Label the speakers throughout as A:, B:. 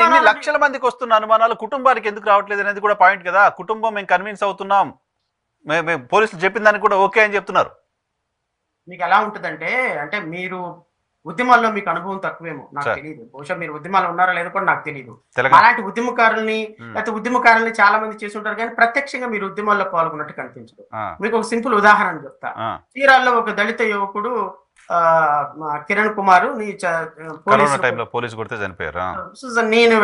A: ఇన్ని లక్షల మందికి వస్తున్న అనుమానాలు కుటుంబానికి ఎందుకు రావట్లేదు అనేది కూడా పాయింట్ కదా. కుటుంబం మేము కన్విన్స్ అవుతున్నాం, మేము పోలీసులు చెప్పిన దానికి కూడా ఓకే అని చెప్తున్నారు.
B: మీకు ఎలా ఉంటుందంటే, అంటే మీరు ఉద్యమాల్లో మీకు అనుభవం తక్కువేమో నాకు తెలియదు, బహుశా మీరు ఉద్యమాలు ఉన్నారా లేదో కూడా నాకు తెలియదు. అలాంటి ఉద్యమకారుల్ని లేకపోతే ఉద్యమకారుల్ని చాలా మంది చేసి ఉంటారు, కానీ ప్రత్యక్షంగా మీరు ఉద్యమాల్లో పాల్గొన్నట్టు కనిపించదు. మీకు ఒక సింపుల్ ఉదాహరణ చెప్తా. చీరాల్లో ఒక దళిత యువకుడు కిరణ్ కుమార్
A: పోలీసు కొడితే చనిపోయారు.
B: నేను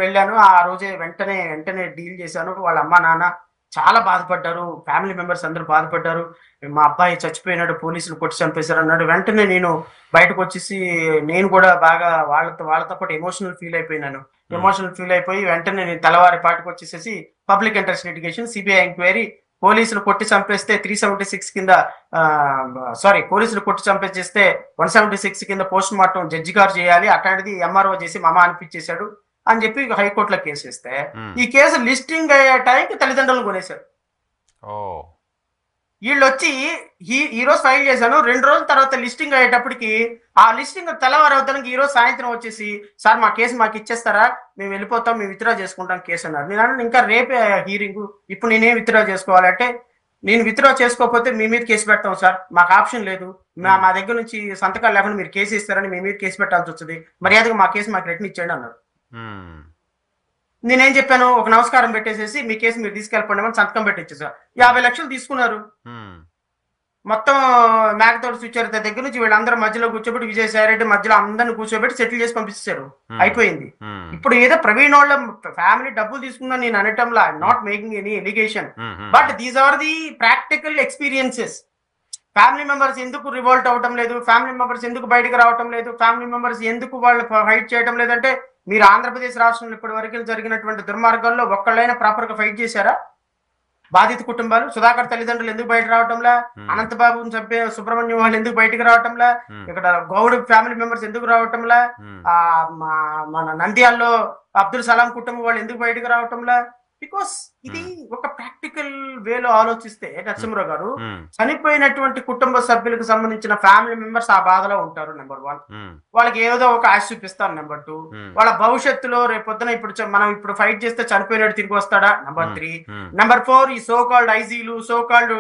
B: వెళ్ళాను ఆ రోజే వెంటనే డీల్ చేశాను. వాళ్ళ అమ్మ నాన్న చాలా బాధపడ్డారు, ఫ్యామిలీ మెంబర్స్ అందరూ బాధపడ్డారు. మా అబ్బాయి చచ్చిపోయినాడు, పోలీసులు కొట్టి చంపేశారు అన్నాడు. వెంటనే నేను బయటకు వచ్చేసి నేను కూడా బాగా వాళ్ళతో పాటు ఎమోషనల్ ఫీల్ అయిపోయి వెంటనే నేను తెల్లవారి పాటికి వచ్చేసేసి public interest litigation, CBI enquiry, పోలీసులు కొట్టి చంపేస్తే 376 కింద పోలీసులు కొట్టి చంపేస్తే 176 కింద పోస్ట్ మార్టం జడ్జి గారు చేయాలి, అట్లాంటిది ఎంఆర్ఓ చేసి మామ అనిపించేశాడు అని చెప్పి హైకోర్టులో కేసు వేస్తే ఈ కేసు లిస్టింగ్ అయ్యే టైంకి తల్లిదండ్రులను కొనేశారు. వీళ్ళు వచ్చి ఈ రోజు ఫైల్ చేశాను, 2 రోజుల తర్వాత లిస్టింగ్ అయ్యేటప్పటికి ఆ లిస్టింగ్ తెల్లవారవుతానికి ఈ రోజు సాయంత్రం వచ్చేసి సార్ మా కేసు మాకు ఇచ్చేస్తారా, మేము వెళ్ళిపోతాం, మేము విత్డ్రా చేసుకుంటాం కేసు అన్నారు. నేను అన్నాను ఇంకా రేపే హీరింగ్, ఇప్పుడు నేనేం విత్డ్రా చేసుకోవాలంటే నేను విత్డ్రా చేసుకోకపోతే మీ మీద కేసు పెడతాం సార్, మాకు ఆప్షన్ లేదు, మా దగ్గర నుంచి సంతకాలు లేకుండా మీరు కేసు ఇస్తారని మీ మీద కేసు పెట్టాల్సి వస్తుంది, మర్యాదగా మా కేసు మాకు రిటర్న్ ఇచ్చేయండి అన్నారు. నేనేం చెప్పాను, ఒక నమస్కారం పెట్టేసేసి మీ కేసు మీరు తీసుకెళ్ళిపోండి అని సంతకం పెట్టించేసారు. 50 లక్షలు తీసుకున్నారు. మొత్తం మేకతోటి సుచరిత దగ్గర నుంచి వీళ్ళందరూ మధ్యలో కూర్చోబెట్టి, విజయసాయిరెడ్డి మధ్యలో అందరిని కూర్చోబెట్టి సెటిల్ చేసి పంపించారు, అయిపోయింది. ఇప్పుడు ఏదో ప్రవీణ్ వాళ్ళ ఫ్యామిలీ డబ్బులు తీసుకుందని నేను అనటంలా, I'm not making any allegation, but these are the practical experiences. Family members ఎందుకు రివోల్ట్ అవటం లేదు, ఫ్యామిలీ మెంబర్స్ ఎందుకు బయటకు రావటం లేదు, ఫ్యామిలీ మెంబర్స్ ఎందుకు వాళ్ళు ఫైట్ చేయడం లేదంటే, మీరు ఆంధ్రప్రదేశ్ రాష్ట్రంలో ఇప్పటి వరకు జరిగినటువంటి దుర్మార్గాల్లో ఒక్కళ్ళైనా ప్రాపర్ గా ఫైట్ చేశారా? బాధిత కుటుంబాలు, సుధాకర్ తల్లిదండ్రులు ఎందుకు బయట రావటంలా, అనంతబాబుని చంపే సుబ్రహ్మణ్యం వాళ్ళు ఎందుకు బయటకు రావటంలా, ఇక్కడ గౌడ్ ఫ్యామిలీ మెంబర్స్ ఎందుకు రావటంలా, మన నంద్యాల్లో అబ్దుల్ సలాం కుటుంబం వాళ్ళు ఎందుకు బయటకు రావటంలా? బికాస్ ఇది ఒక ప్రాక్టికల్ వేలో ఆలోచిస్తే నరసింహరావు గారు, చనిపోయినటువంటి కుటుంబ సభ్యులకు సంబంధించిన ఫ్యామిలీ మెంబర్స్ ఆ బాధలో ఉంటారు. నెంబర్ 1, వాళ్ళకి ఏదో ఒక ఆశ చూపిస్తారు. నెంబర్ 2, వాళ్ళ భవిష్యత్తులో రేపొద్దున మనం ఇప్పుడు ఫైట్ చేస్తే చనిపోయినట్టు తిరిగి వస్తాడా? నెంబర్ 3. నెంబర్ 4, ఈ సోకాల్డ్ ఐజీలు, సోకాల్డ్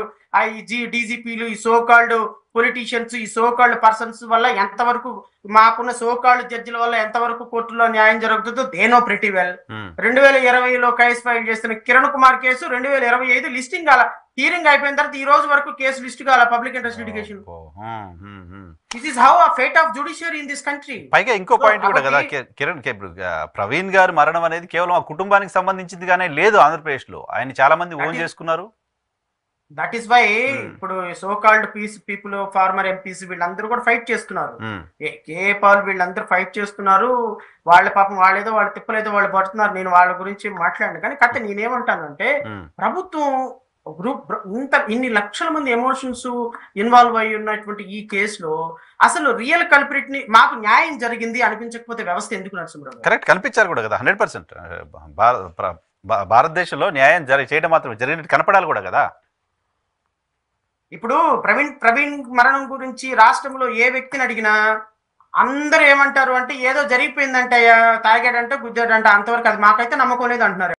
B: డీజీపీలు, ఈ సోకాల్డ్ పొలిటీషియన్స్, ఈ సోకాల్డ్ పర్సన్స్ వల్ల ఎంతవరకు, మాకున్న సోకాల్డ్ జడ్జిల వల్ల ఎంతవరకు కోర్టులో న్యాయం జరుగుతుందో దే నో ప్రిటీ వెల్. 2020లో కేసు ఫైల్ చేస్తున్న కిరణ్ కుమార్ కేసు 2025 లిస్టింగ్ కాల, హీరింగ్ అయిపోయిన తర్వాత ఈ రోజు వరకు కేసు లిస్ట్ కాల public interest litigation. This is how a fate of judiciary in this country.
A: పైగా ఇంకో పాయింట్ కూడా కదా ప్రవీణ్ గారు మరణం అనేది కేవలం ఆ కుటుంబానికి సంబంధించింది గానే లేదు. ఆంధ్రప్రదేశ్ లో ఆయన చాలా మంది ఓన్ చేసుకున్నారు.
B: దట్ ఈస్ వై ఇప్పుడు సోకాల్డ్ పీపుల్, ఫార్మర్ ఎంపీస్ వీళ్ళందరూ కూడా ఫైట్ చేస్తున్నారు. కేఏ పాల్ వీళ్ళందరూ ఫైట్ చేస్తున్నారు. వాళ్ళ పాపం వాళ్ళేదో వాళ్ళు తిప్పలేదో వాళ్ళు పడుతున్నారు. నేను వాళ్ళ గురించి మాట్లాడాను, కానీ కరెక్ట్ నేనేమంటానంటే, ప్రభుత్వం ఇన్ని లక్షల మంది ఎమోషన్స్ ఇన్వాల్వ్ అయి ఉన్నటువంటి ఈ కేసులో అసలు రియల్ కల్ప్రిట్ ని మాకు న్యాయం జరిగింది అనిపించకపోతే వ్యవస్థ ఎందుకు నరసింహరావు?
A: కరెక్ట్, కల్పించారు కూడా కదా. 100% భారతదేశంలో న్యాయం చేయడం మాత్రం జరిగినట్టు కనపడాలి కూడా కదా.
B: ఇప్పుడు ప్రవీణ్ మరణం గురించి రాష్ట్రంలో ఏ వ్యక్తిని అడిగినా అందరూ ఏమంటారు అంటే, ఏదో జరిగిపోయిందంటే, తాగాడంటే గుద్దాడంటే, అంతవరకు అది మాకైతే నమ్మకం లేదు అంటున్నారు.